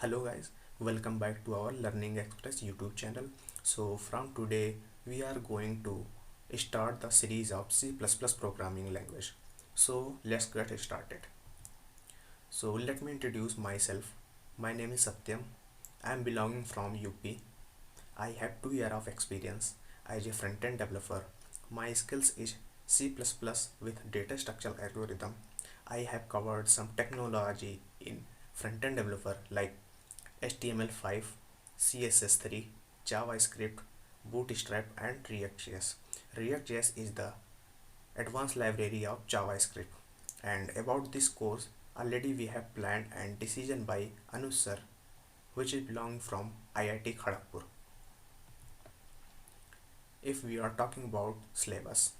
Hello guys, welcome back to our Learning Express YouTube channel. So from today we are going to start the series of C++ programming language. So let's get started. So let me introduce myself. My name is Satyam. I am belonging from UP. I have 2 years of experience as a front-end developer. My skills is C++ with data structure algorithm. I have covered some technology in front-end developer like HTML5, CSS3, JavaScript, Bootstrap and React.js. React.js is the advanced library of JavaScript. And about this course, already we have planned and decision by Anush sir, which is belong from IIT Kharagpur. If we are talking about syllabus,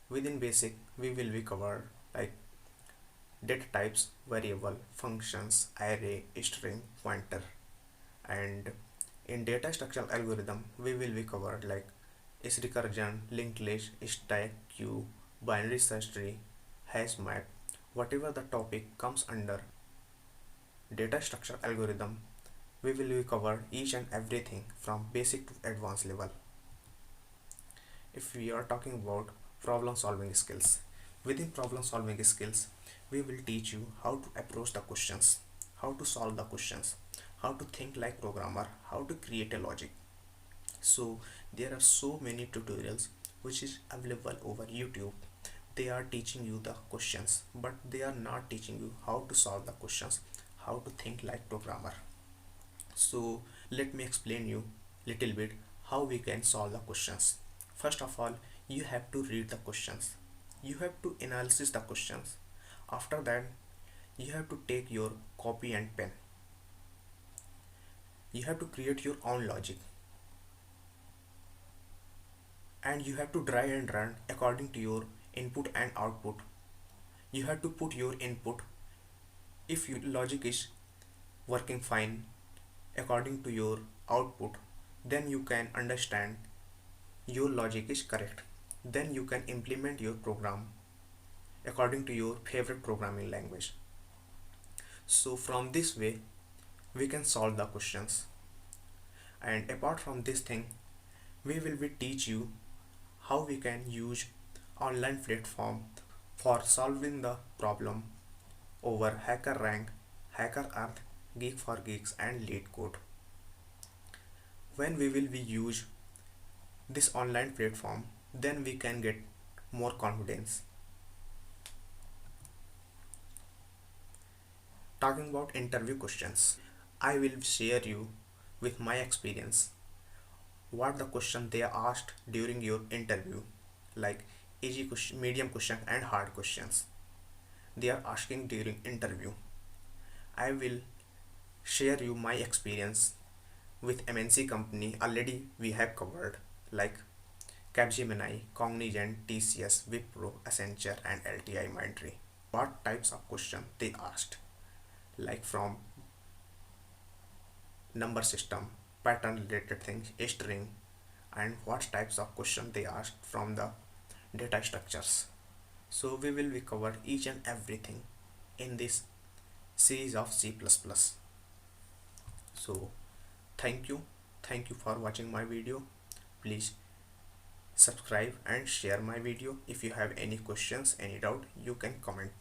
within basic we will be covered like data types, variable, functions, array, string, pointer, and in data structure algorithm we will be covered like is recursion, linked list, stack, queue, binary search tree, hash map. Whatever the topic comes under data structure algorithm, we will be covered each and everything from basic to advanced level. If we are talking about problem solving skills, within problem solving skills we will teach you how to approach the questions, how to solve the questions, how to think like programmer, how to create a logic. So there are so many tutorials which is available over YouTube. They are teaching you the questions, but they are not teaching you how to solve the questions, how to think like programmer. So let me explain you little bit how we can solve the questions. First of all, you have to read the questions. You have to analyze the questions. After that, you have to take your copy and pen. You have to create your own logic. And you have to try and run according to your input and output. You have to put your input. If your logic is working fine according to your output, then you can understand your logic is correct. Then you can implement your program according to your favorite programming language. So from this way we can solve the questions. And apart from this thing, we will be teach you how we can use online platform for solving the problem over HackerRank, HackerEarth, Geek for Geeks and LeetCode. When we will be use this online platform, then we can get more confidence. Talking about interview questions, I will share you with my experience what the question they asked during your interview, like easy question, medium question and hard questions they are asking during interview. I will share you my experience with MNC company already we have covered like Capgemini, Cognizant, TCS, Wipro, Accenture and LTI Mindtree. What types of question they asked, like from number system, pattern related things, string, and what types of question they asked from the data structures. So we will be covered each and everything in this series of C++. So thank you for watching my video. Please subscribe and share my video. If you have any questions, any doubt, you can comment.